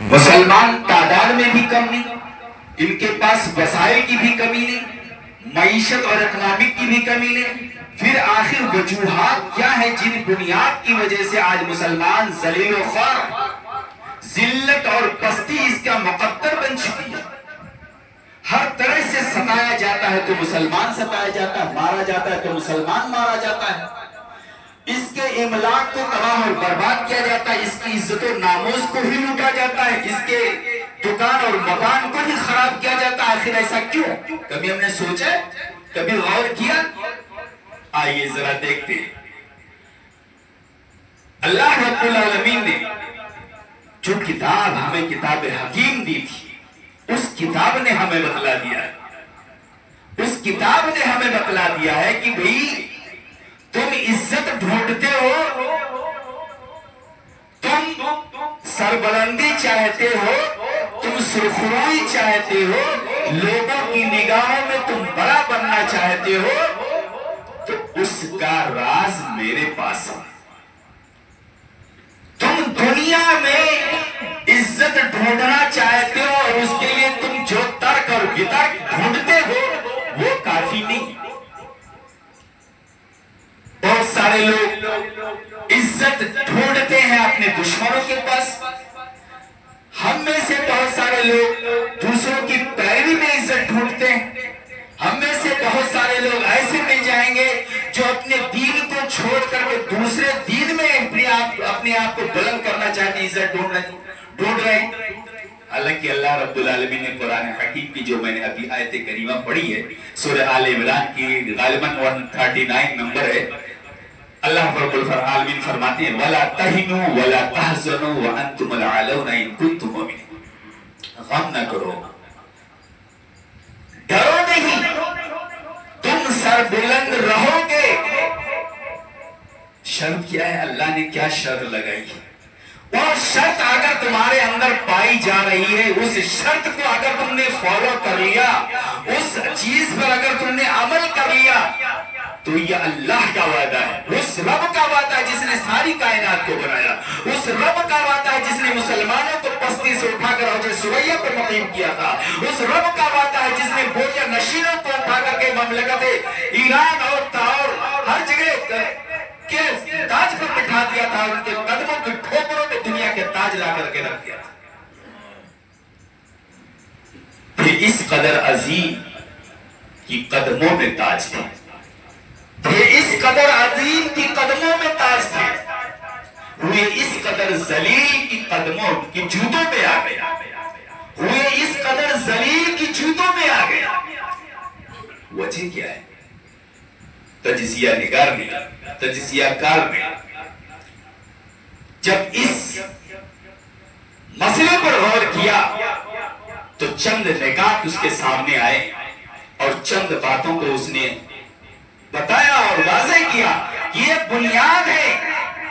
مسلمان تعداد میں بھی کم نہیں، ان کے پاس وسائل کی بھی کمی نہیں، معیشت اور اکنامک کی بھی کمی نہیں، پھر آخر وجوہات کیا ہے جن بنیاد کی وجہ سے آج مسلمان ذلیل و خوار، ذلت اور پستی اس کا مقدر بن چکی ہے؟ ہر طرح سے ستایا جاتا ہے تو مسلمان ستایا جاتا ہے، مارا جاتا ہے تو مسلمان مارا جاتا ہے، اس کے املاک کو تباہ اور برباد کیا جاتا ہے، اس کی عزت و ناموس کو ہی لوٹا جاتا ہے، اس کے دکان اور مکان کو ہی خراب کیا جاتا ہے۔ آخر ایسا کیوں؟ کبھی ہم نے سوچا، کبھی غور کیا؟ آئیے ذرا دیکھتے ہیں۔ اللہ رب العالمین نے جو کتاب ہمیں کتاب حکیم دی تھی، اس کتاب نے ہمیں بتلا دیا ہے، اس کتاب نے ہمیں بتلا دیا ہے کہ بھئی تم عزت ڈھونڈتے ہو، تم سربلندی چاہتے ہو، تم سرخروئی چاہتے ہو، لوگوں کی نگاہوں میں تم بڑا بننا چاہتے ہو، تو اس کا راز میرے پاس ہے۔ تم دنیا میں عزت ڈھونڈنا چاہتے ہو اور اس کے لیے تم جو ترک اور وترک ڈھونڈتے ہو وہ کافی نہیں۔ بہت سارے لوگ عزت ڈھونڈتے ہیں اپنے دشمنوں کے پاس، ہم میں سے بہت سارے لوگ دوسروں کی پیروی میں عزت ڈھونڈتے ہیں، ہم میں سے بہت سارے لوگ ایسے مل جائیں گے جو اپنے دین کو چھوڑ کر کے دوسرے دین میں اپنے آپ کو بلند کرنا چاہتے ہیں، عزت ڈھونڈ رہے ہیں۔ حالانکہ اللہ رب العالمین نے قرآن حکیم کی جو میں نے ابھی آیت کریمہ پڑھی ہے، سورہ آل عمران کی غالباً 139 نمبر ہے، اللہ رب العالمین فرماتے ہیں وَلَا تَهِنُوا وَلَا تَحْزَنُوا وَأَنْتُمُ الْأَعْلَوْنَ إِن كُنتُم مُؤْمِنِينَ۔ غم نہ کرو، ڈرو نہیں، تم سر بلند رہو گے۔ شرط کیا ہے؟ اللہ نے کیا شرط لگائی ہے؟ وہ شرط اگر تمہارے اندر پائی جا رہی ہے، اس شرط کو اگر تم نے فالو کر لیا، اس چیز پر اگر تم نے عمل کر لیا، تو یہ اللہ کا وعدہ ہے، اس رب کا وعدہ ہے جس نے ساری کائنات کو بنایا، اس رب کا وعدہ ہے جس نے مسلمانوں کو پستی سے اٹھا کر حوض سریہ پر مقیم کیا تھا، اس رب کا وعدہ ہے جس نے بوجھ نشینوں کو اٹھا کر کے مملکت ایران اور ہر جگہ کے تاج پر بٹھا دیا تھا، ان کے قدموں کی ٹھوکروں میں دنیا کے تاج لا کر کے رکھ دیا تھا۔ پھر اس قدر عظیم کی قدموں میں تاج تھے، یہ اس قدر عظیم کی قدموں میں تاج تھے، ہوئے اس قدر ذلیل کی قدموں کی جوتوں میں آ گئے، ہوئے اس قدر ذلیل کی جوتوں میں آ گئے۔ وجہ کیا ہے؟ تجزیہ نگار نے، تجزیہ کار نے جب اس مسئلے پر غور کیا تو چند نکات اس کے سامنے آئے اور چند باتوں کو اس نے بتایا اور واضح کیا کہ یہ بنیاد ہے،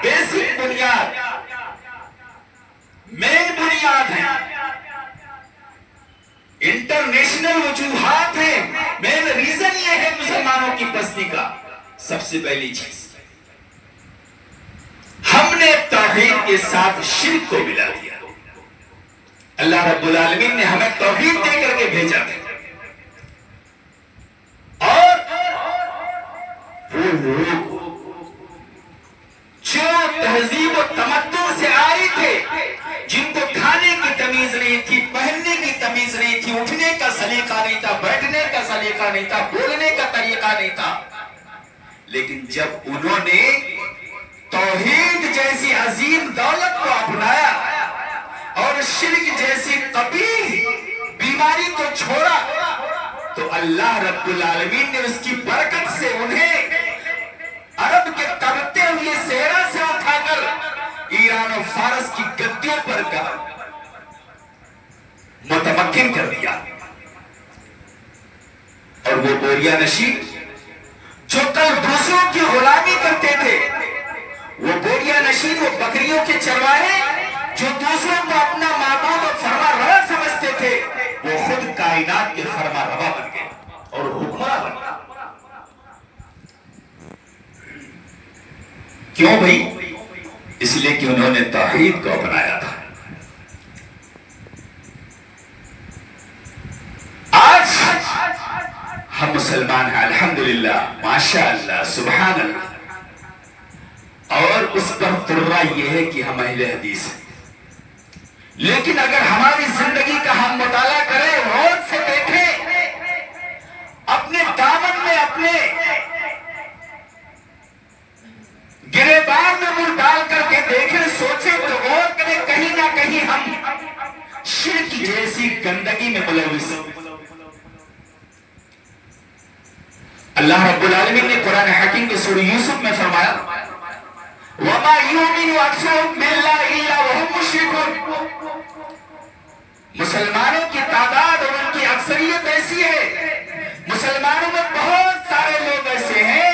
بیسک بنیاد، مین بنیاد ہے، انٹرنیشنل وجوہات ہیں، مین ریزن یہ ہے مسلمانوں کی پستی کا۔ سب سے پہلی چیز، ہم نے توحید کے ساتھ شرک کو ملا دیا۔ اللہ رب العالمین نے ہمیں توحید دے کر کے بھیجا تھا، اور وہ لوگ جو تہذیب و تمدن سے آئی تھے، جن کو کھانے کی تمیز نہیں تھی، پہننے کی تمیز نہیں تھی، اٹھنے کا سلیقہ نہیں تھا، بیٹھنے کا سلیقہ نہیں تھا، بولنے کا طریقہ نہیں تھا، لیکن جب انہوں نے توحید جیسی عظیم دولت کو اپنایا اور شرک جیسی قبیح بیماری کو چھوڑا، تو اللہ رب العالمین نے اس کی برکت سے انہیں عرب کے تبتے ہوئے صحرا سے اٹھا کر ایران و فارس کی گدیوں پر متمکن کر دیا، اور وہ بوریا نشین جو کل دوسروں کی غلامی کرتے تھے، وہ بوریا نشین، وہ بکریوں کے چرواہے جو دوسروں کو اپنا معبود اور فرما روا سمجھتے تھے، وہ خود کائنات کے فرما روا بن گئے اور حکمراں بن گئے۔ کیوں بھائی؟ اس لیے کہ انہوں نے توحید کو اپنایا تھا۔ مسلمان ہے الحمدللہ ماشاءاللہ سبحان اللہ، اور اس پر ترا یہ ہے کہ ہم اہل حدیث ہیں. لیکن اگر ہماری زندگی کا ہم مطالعہ کریں، غور سے دیکھیں، اپنے دامن میں اپنے گریبان میں منہ ڈال کر کے دیکھیں، سوچیں تو غور کریں، کہیں نہ کہیں ہم شرک جیسی گندگی میں ملوث ہیں. اللہ رب العالمین نے قرآن حکیم کے سورہ یوسف میں فرمایا وَمَا يُؤْمِنُ أَكْثَرُهُم بِاللَّهِ إِلَّا وَهُم مُشْرِكُونَ. مسلمانوں کی تعداد اور ان کی اکثریت ایسی ہے، مسلمانوں میں بہت سارے لوگ ایسے ہیں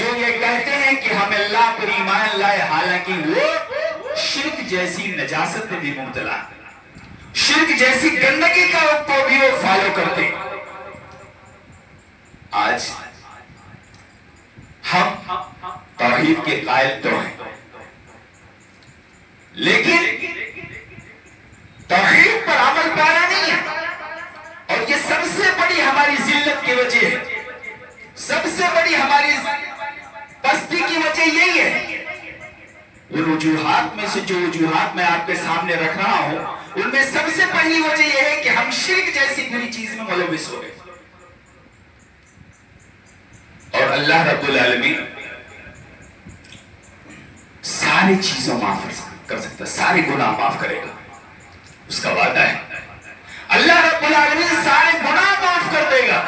جو یہ کہتے ہیں کہ ہم اللہ پر ایمان لائے، حالانکہ وہ شرک جیسی نجاست میں بھی مبتلا، شرک جیسی گندگی کو بھی وہ فالو کرتے. آج ہم توحید کے قائل تو ہیں، لیکن توحید پر عمل پیرا نہیں ہے، اور یہ سب سے بڑی ہماری ذلت کی وجہ ہے، سب سے بڑی ہماری پستی کی وجہ یہی ہے. ان وجوہات میں سے جو وجوہات میں آپ کے سامنے رکھ رہا ہوں، ان میں سب سے پہلی وجہ یہ ہے کہ ہم شرک جیسی بری چیز میں ملوث ہو گئے. اور اللہ رب العالمین ساری چیزوں معاف کر سکتا ہے، سارے گناہ معاف کرے گا، اس کا وعدہ ہے. اللہ رب العالمین سارے گناہ معاف کر دے گا،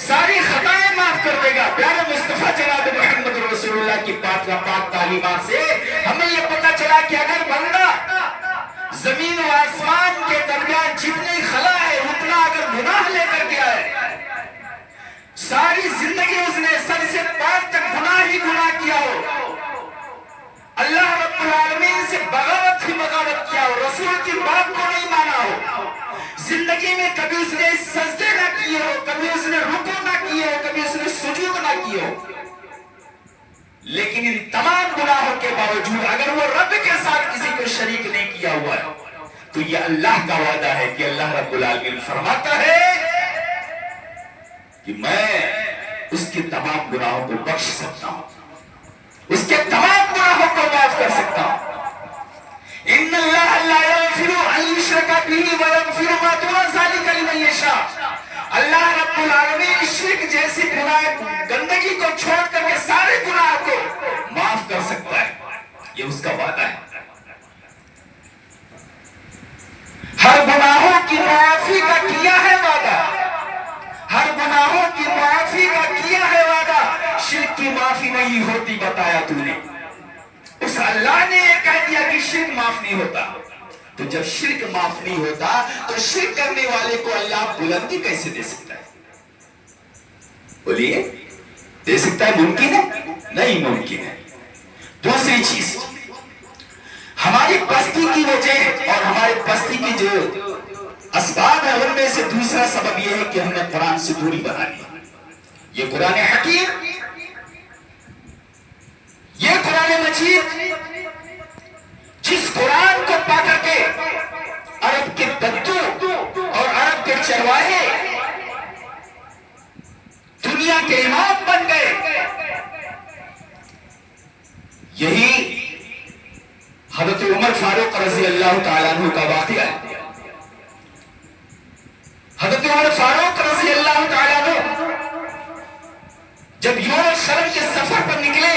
ساری خطائیں معاف کر دے گا. پیارے مصطفیٰ جناب محمد رسول اللہ کی پاک تعلیمات سے ہمیں یہ پتہ چلا کہ اگر بندہ زمین و آسمان کے درمیان جتنی خلا ہے اتنا اگر گناہ لے کر کے آئے، ساری زندگی اس نے سر سے پیر تک گناہ ہی گناہ کیا ہو، اللہ رب العالمین سے بغاوت ہی بغاوت کیا ہو، رسول کی بات کو نہیں مانا ہو، زندگی میں کبھی اس نے سجدے نہ کیے ہو، کبھی اس نے رکوع نہ کیے ہو، کبھی اس نے سجود نہ کیے ہو، لیکن ان تمام گناہوں کے باوجود اگر وہ رب کے ساتھ کسی کو شریک نہیں کیا ہوا ہے تو یہ اللہ کا وعدہ ہے کہ اللہ رب العالمین فرماتا ہے کہ میں اس کے تمام گناہوں کو بخش سکتا ہوں، اس کے تمام گناہوں کو معاف کر سکتا ہوں. ان اللہ لا یغفر ان یشرک بہ ویغفر ما دون ذلک لمن یشاء. اللہ رب العالمین شرک جیسی گناہ گندگی کو چھوڑ کر کے سارے گناہ کو معاف کر سکتا ہے، یہ اس کا وعدہ ہے. ہر گناہوں کی معافی کا کیا ہے وعدہ، ہر گناہوں کی معافی کا کیا ہے وعدہ. شرک کی معافی نہیں ہوتی بتایا تو نے. اس اللہ نے یہ کہہ دیا کہ شرک معاف نہیں ہوتا، تو جب شرک معاف نہیں ہوتا تو شرک کرنے والے کو اللہ بلندی کیسے دے سکتا ہے؟ بولیے، دے سکتا ہے؟ ممکن ہے؟ نہیں ممکن ہے. دوسری چیز ہماری پستی کی وجہ اور ہماری پستی کی جو اسباب ہے ان میں سے دوسرا سبب یہ ہے کہ ہم نے قرآن سے دوری بنا لی. یہ قرآن حکیم، یہ قرآن مجید، جس قرآن کو پا کر کے عرب کے بدو اور عرب کے چرواہے دنیا کے امام بن گئے، یہی حضرت عمر فاروق رضی اللہ تعالیٰ عنہ کا واقعہ ہے. حضرت عمر فاروق رضی اللہ تعالیٰ عنہ جب یروشلم کے سفر پر نکلے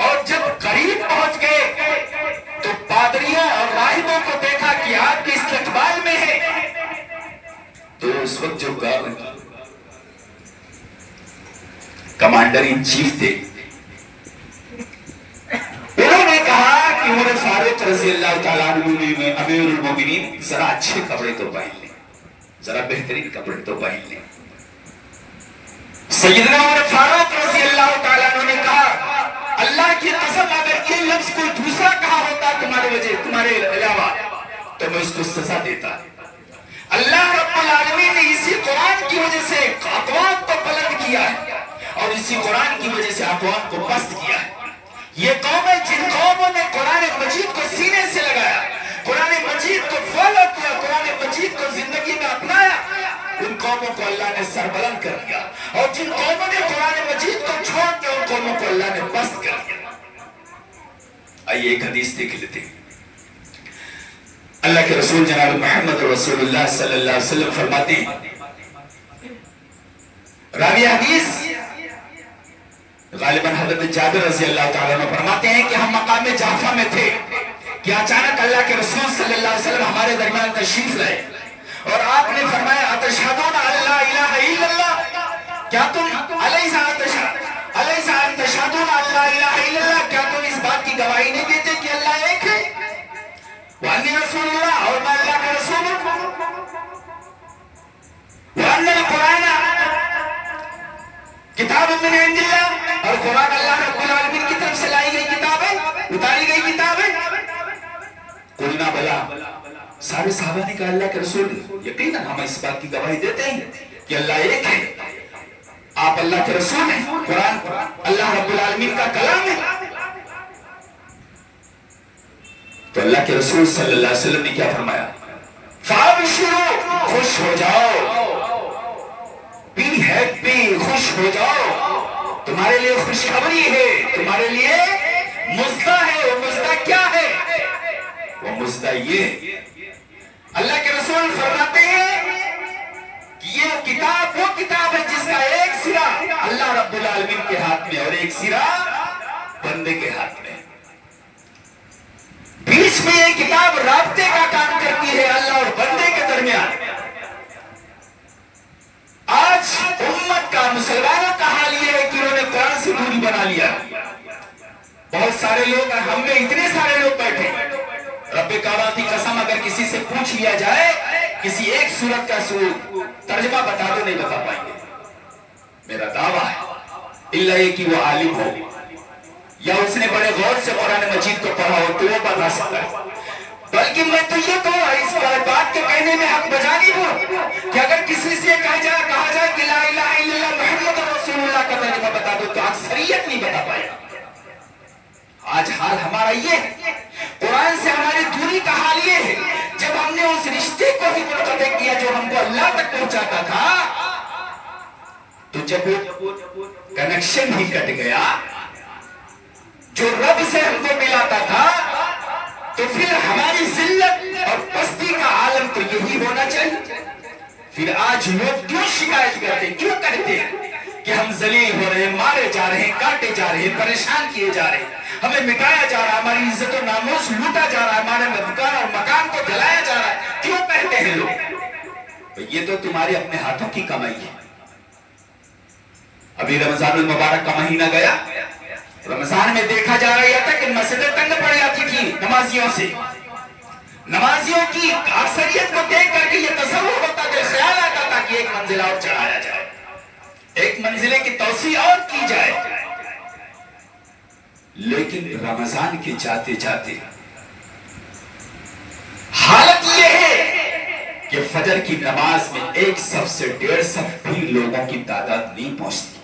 اور جب قریب پہنچ گئے تو پادریوں اور راہبوں کو دیکھا کہ آپ کے استقبال میں ہے. تو اس وقت جو کمانڈر ان چیف تھے انہوں نے کہا کہ عمر فاروق رضی اللہ تعالیٰ عنہ نے امیر المومنین ذرا اچھے کپڑے تو پہن لیں، ذرا بہترین کپڑے تو پہن لیں. سیدنا عمر فاروق رضی اللہ تعالیٰ عنہ نے کہا اللہ کی قسم اگر یہ لفظ کوئی دوسرا کہا ہوتا تمہارے علاوہ تو میں اس کو سزا دیتا. اللہ رب العالمین نے اسی قرآن کی وجہ سے اقوام کو بلند کیا ہے اور اسی قرآن کی وجہ سے اقوام کو پست کیا ہے. یہ قومیں جن قوموں نے قرآن مجید کو سینے سے لگایا، قرآن مجید کو فالو کیا، قرآن مجید کو زندگی میں اپنایا، ان قوموں کو اللہ اللہ نے سربلند کر دیا، اور جن قوموں نے قرآن مجید کو چھوڑ کے ان قوموں کو اللہ نے پست کر دیا۔ آئیے ایک حدیث دیکھ لیتے ہیں۔ اللہ کے رسول جناب محمد رسول اللہ صلی اللہ علیہ وسلم فرماتے ہیں، راوی حدیث غالباً حضرت جابر رضی اللہ تعالیٰ عنہ فرماتے ہیں کہ ہم مقام جعفہ میں تھے کہ اچانک اللہ کے رسول صلی اللہ علیہ وسلم ہمارے درمیان تشریف لائے، اور آپ نے فرمایا اتشہدون لا الہ الا اللہ، کیا تم الیس ان تشہدون لا الہ الا اللہ، کیا تم اس بات کی گواہی نہیں دیتے کہ اللہ ایک ہے، وانی رسول اللہ، اور میں اللہ کا رسول ہوں، وان القرآن کتاب من عند اللہ، اور قرآن اللہ رب العالمین کی طرف سے لائی گئی کتاب ہے، اتاری گئی کتاب ہے۔ قلنا بلا، سارے صحابہ نے کہا اللہ کے رسول یقیناً ہم اس بات کی گواہی دیتے ہیں کہ اللہ ایک ہے، آپ اللہ کے رسول ہیں، قرآن اللہ رب العالمین کا کلام ہے۔ تو اللہ کے رسول صلی اللہ علیہ وسلم نے کیا فرمایا؟ فابشروا، خوش ہو جاؤ، بی ہیپی، خوش ہو جاؤ، تمہارے لیے خوشخبری ہے، تمہارے لیے مزدہ ہے۔ وہ مزدہ کیا ہے؟ وہ مزدہ یہ، اللہ کے رسول فرماتے ہیں کہ یہ کتاب وہ کتاب ہے جس کا ایک سرا اللہ رب العالمین کے ہاتھ میں اور ایک سرا بندے کے ہاتھ میں، بیچ میں یہ کتاب رابطے کا کام کرتی ہے اللہ اور بندے کے درمیان۔ آج امت کا، مسلمانوں کا حال یہ ہے کہ انہوں نے قرآن سے دوری بنا لیا۔ بہت سارے لوگ، ہم میں اتنے سارے لوگ بیٹھے، رب کعبہ کی قسم اگر کسی سے پوچھ لیا جائے کسی ایک سورت کا ترجمہ بتا دو، نہیں بتا پائیں گے۔ میرا دعویٰ ہے اللہ یہ کہ وہ عالم ہو یا اس نے بڑے غور سے قرآن مجید کو پڑھا ہو تو وہ بتا سکتا ہے، بلکہ میں تو یہ کہوں، اس بات کے کہنے میں حق بجا نہیں ہوں کہ اگر کسی سے کہا جائے کہ لا الہ الا اللہ محمد رسول اللہ کا ترجمہ بتا دو تو اکثریت نہیں بتا پائے گا۔ آج حال ہمارا یہ ہے، قرآن سے ہماری دوری کا حال یہ ہے، جب ہم نے اس رشتے کو ہی منقطع کیا جو ہم کو اللہ تک پہنچاتا تھا، تو جب وہ کنیکشن ہی کٹ گیا جو رب سے ہم کو ملاتا تھا، تو پھر ہماری ذلت اور پستی کا عالم تو یہی ہونا چاہیے۔ پھر آج لوگ کیوں شکایت کرتے ہیں، کیوں کہتے ہیں کہ ہم ذلیل ہو رہے ہیں، مارے جا رہے ہیں، کاٹے جا رہے ہیں، پریشان کیے جا رہے ہیں، ہمیں مٹایا جا رہا ہے، ہماری عزت و ناموس لوٹا جا رہا ہے، ہمارے دکان اور مکان کو جلایا جا رہا ہے، کیوں کہتے ہیں لوگ؟ یہ تو تمہارے اپنے ہاتھوں کی کمائی ہے۔ ابھی رمضان المبارک کا مہینہ گیا، رمضان میں دیکھا جا رہا تھا کہ مسجدیں تنگ پڑ جاتی تھی نمازیوں سے، نمازیوں کی اکثریت کو دیکھ کر کے یہ تصور ہوتا تھا، خیال آتا تھا کہ ایک منزل اور چڑھایا جائے، ایک منزلے کی توسیع اور کی جائے۔ لیکن رمضان کے جاتے جاتے حالت یہ ہے کہ فجر کی نماز میں 1 صف سے 1.5 صف بھی لوگوں کی تعداد نہیں پہنچتی۔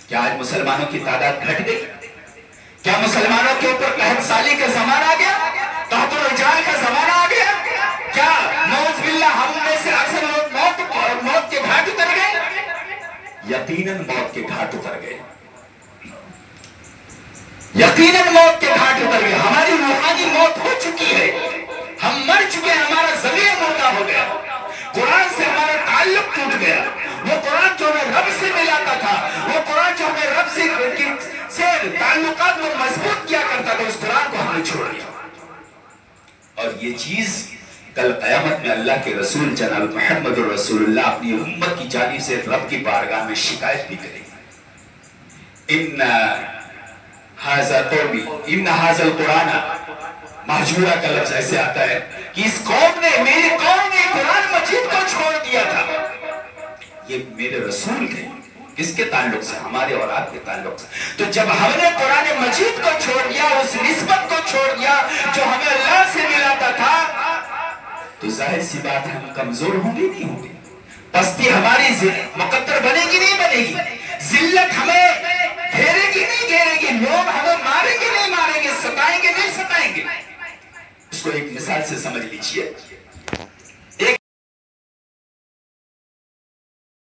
کیا آج مسلمانوں کی تعداد گھٹ گئی؟ کیا مسلمانوں کے اوپر قحط سالی کا زمانہ آ گیا؟ قحط الرجال کا زمانہ آ گیا؟ کیا نعوذ باللہ ہم میں سے اکثر لوگ موت کے گھاٹ اتر گئے؟ یقیناً موت کے گھاٹ اتر گئے، یقیناً موت کے گھاٹ اتر گئے۔ ہماری روحانی موت ہو چکی ہے، ہم مر چکے، ہمارا ضمیر مردہ ہو گیا، قرآن سے ہمارا تعلق ٹوٹ گیا۔ وہ قرآن جو ہمیں رب سے ملاتا تھا، وہ قرآن جو ہمیں رب سے تعلقات کو مضبوط کیا کرتا تھا، اس قرآن کو ہم نے چھوڑ دیا۔ اور یہ چیز کل قیامت میں اللہ کے رسول جناب محمد رسول اللہ اپنی امت کی جانب سے رب کی بارگاہ میں شکایت بھی کریں گے۔ ان ھذا القرآن، مہجورہ کا لفظ ایسے آتا ہے کہ اس قوم نے، میری قوم نے قرآن مجید کو چھوڑ دیا تھا۔ یہ میرے رسول تھے، کس کے تعلق سے؟ ہمارے اور آپ کے تعلق سے۔ تو جب ہم نے قرآن مجید کو چھوڑ دیا، اس نسبت کو چھوڑ دیا جو ہمیں اللہ سے ملاتا تھا، تو ظاہر سی بات ہے ہم کمزور ہوں گے نہیں ہوں گے، پستی ہماری مقدر بنے گی نہیں بنے گی، ذلت ہمیں گھیرے گی نہیں گھیرے گی، لوگ ہمیں ماریں گے نہیں ماریں گے، ستائیں گے نہیں ستائیں گے۔ اس کو ایک مثال سے سمجھ لیجئے۔